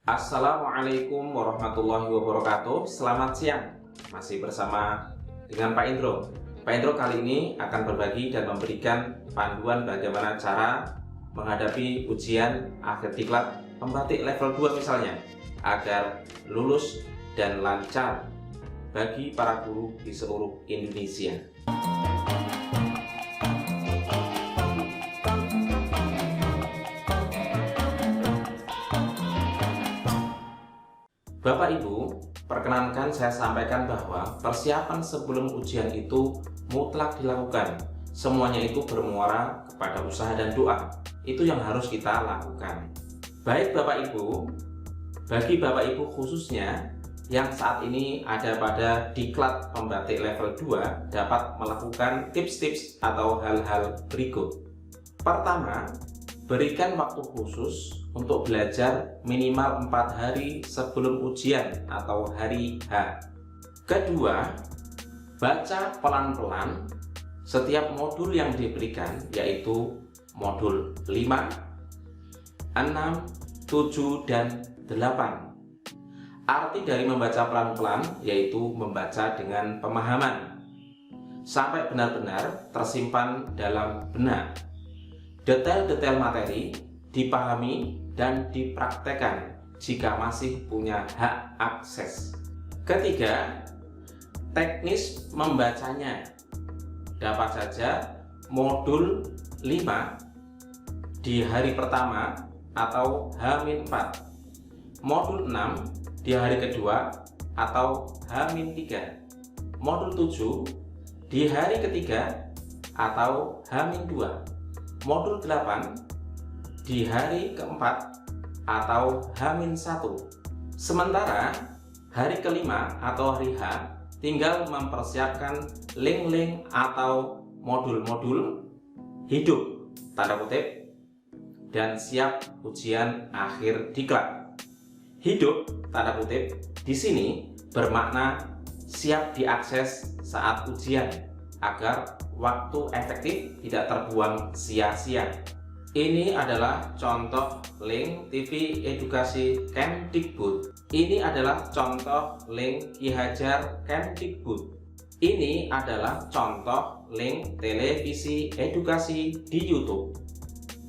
Assalamualaikum warahmatullahi wabarakatuh. Selamat siang. Masih bersama dengan Pak Indro. Pak Indro kali ini akan berbagi dan memberikan panduan bagaimana cara menghadapi ujian akhir diklat pembatik level 2 misalnya, agar lulus dan lancar bagi para guru di seluruh Indonesia. Bapak Ibu, perkenankan saya sampaikan bahwa persiapan sebelum ujian itu mutlak dilakukan. Semuanya itu bermuara kepada usaha dan doa. Itu yang harus kita lakukan. Baik Bapak Ibu, bagi Bapak Ibu khususnya yang saat ini ada pada diklat pembatik level 2 dapat melakukan tips-tips atau hal-hal berikut. Pertama, berikan waktu khusus untuk belajar minimal 4 hari sebelum ujian atau hari H. Kedua, baca pelan-pelan setiap modul yang diberikan, yaitu modul 5, 6, 7, dan 8. Arti dari membaca pelan-pelan yaitu membaca dengan pemahaman sampai benar-benar tersimpan dalam benak. Detail-detail materi dipahami dan dipraktekkan jika masih punya hak akses. Ketiga, teknis membacanya. Dapat saja modul 5 di hari pertama atau H-4, modul 6 di hari kedua atau H-3, modul 7 di hari ketiga atau H-2, modul 8 di hari keempat atau H-1. Sementara hari kelima atau hari H tinggal mempersiapkan link-link atau modul-modul hidup tanda kutip dan siap ujian akhir diklat. Hidup tanda kutip di sini bermakna siap diakses saat ujian agar waktu efektif tidak terbuang sia-sia. Ini adalah contoh link TV Edukasi Kemdikbud. Ini adalah contoh link Ki Hajar Kemdikbud. Ini adalah contoh link televisi edukasi di YouTube.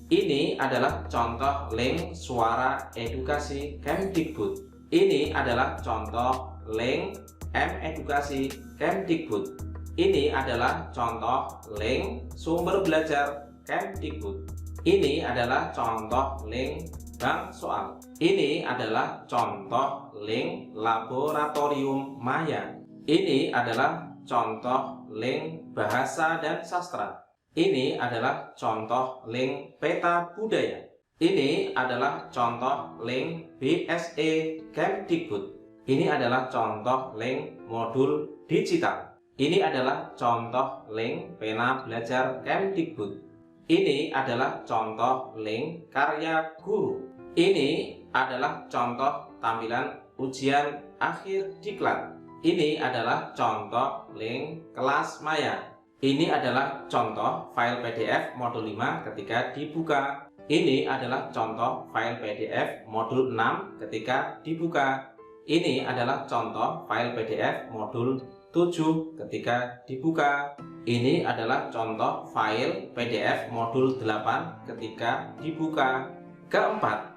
Ini adalah contoh link suara edukasi Kemdikbud. Ini adalah contoh link M-Edukasi Kemdikbud. Ini adalah contoh link sumber belajar Kemdikbud. Ini adalah contoh link bank soal. Ini adalah contoh link laboratorium maya. Ini adalah contoh link bahasa dan sastra. Ini adalah contoh link peta budaya. Ini adalah contoh link BSE Kemdikbud. Ini adalah contoh link modul digital. Ini adalah contoh link pena belajar Kemdikbud. Ini adalah contoh link karya guru. Ini adalah contoh tampilan ujian akhir diklat. Ini adalah contoh link kelas maya. Ini adalah contoh file PDF modul 5 ketika dibuka. Ini adalah contoh file PDF modul 6 ketika dibuka. Ini adalah contoh file PDF modul 7 ketika dibuka. Ini adalah contoh file PDF modul 8 ketika dibuka. Keempat,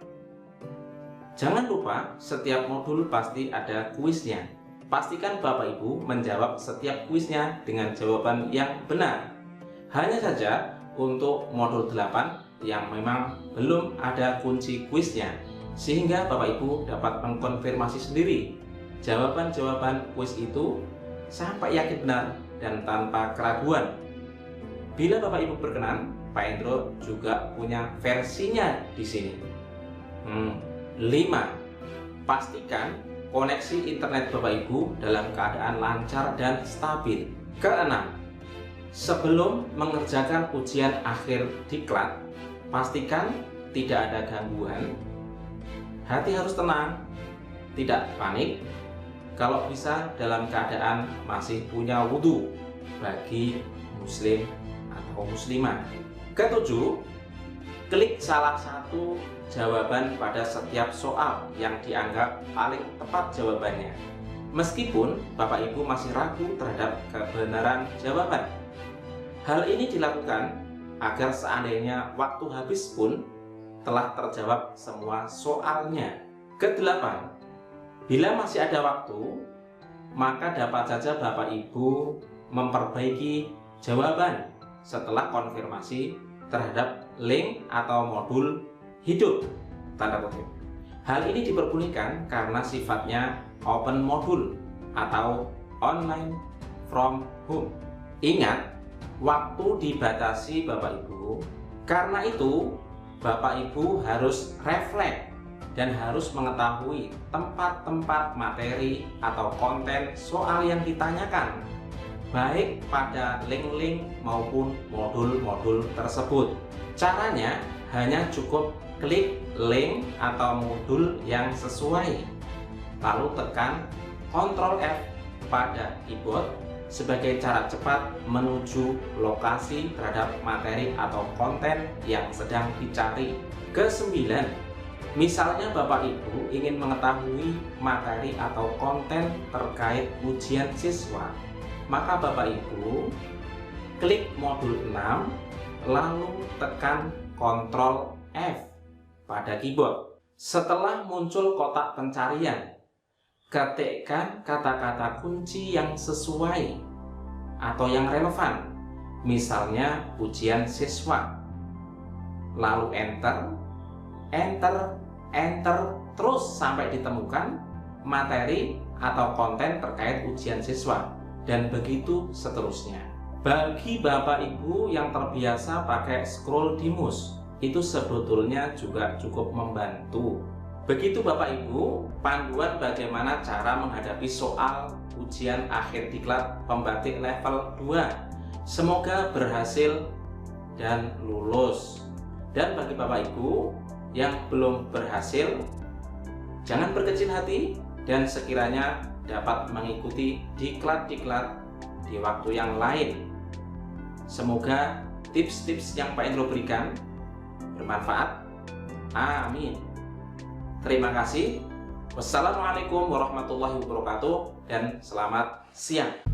jangan lupa setiap modul pasti ada kuisnya. Pastikan Bapak Ibu menjawab setiap kuisnya dengan jawaban yang benar. Hanya saja untuk modul 8 yang memang belum ada kunci kuisnya, sehingga Bapak Ibu dapat mengkonfirmasi sendiri jawaban-jawaban kuis itu sampai yakin benar dan tanpa keraguan. Bila Bapak Ibu berkenan, Pak Indro juga punya versinya di sini. 5. Pastikan koneksi internet Bapak Ibu dalam keadaan lancar dan stabil. Keenam, sebelum mengerjakan ujian akhir diklat, pastikan tidak ada gangguan. Hati harus tenang, tidak panik. Kalau bisa dalam keadaan masih punya wudhu bagi muslim atau muslimah. Ketujuh, klik salah satu jawaban pada setiap soal yang dianggap paling tepat jawabannya. Meskipun Bapak Ibu masih ragu terhadap kebenaran jawaban. Hal ini dilakukan agar seandainya waktu habis pun telah terjawab semua soalnya. Kedelapan, bila masih ada waktu, maka dapat saja Bapak Ibu memperbaiki jawaban setelah konfirmasi terhadap link atau modul hidup, tanda kutip. Hal ini diperbolehkan karena sifatnya open modul atau online from home. Ingat, waktu dibatasi Bapak Ibu. Karena itu, Bapak Ibu harus refleks dan harus mengetahui tempat-tempat materi atau konten soal yang ditanyakan, baik pada link-link maupun modul-modul tersebut. Caranya hanya cukup klik link atau modul yang sesuai, lalu tekan Ctrl F pada keyboard sebagai cara cepat menuju lokasi terhadap materi atau konten yang sedang dicari. Kesembilan, misalnya Bapak Ibu ingin mengetahui materi atau konten terkait ujian siswa, maka Bapak Ibu klik modul 6 lalu tekan Ctrl F pada keyboard. Setelah muncul kotak pencarian, ketikkan kata-kata kunci yang sesuai atau yang relevan, misalnya ujian siswa, lalu enter, enter, enter terus sampai ditemukan materi atau konten terkait ujian siswa, dan begitu seterusnya. Bagi Bapak Ibu yang terbiasa pakai scroll di mouse, itu sebetulnya juga cukup membantu. Begitu Bapak Ibu, panduan bagaimana cara menghadapi soal ujian akhir diklat pembatik level 2. Semoga berhasil dan lulus. Dan bagi Bapak Ibu yang belum berhasil, jangan berkecil hati dan sekiranya dapat mengikuti diklat-diklat di waktu yang lain. Semoga tips-tips yang Pak Indro berikan bermanfaat. Amin. Terima kasih. Wassalamualaikum warahmatullahi wabarakatuh dan selamat siang.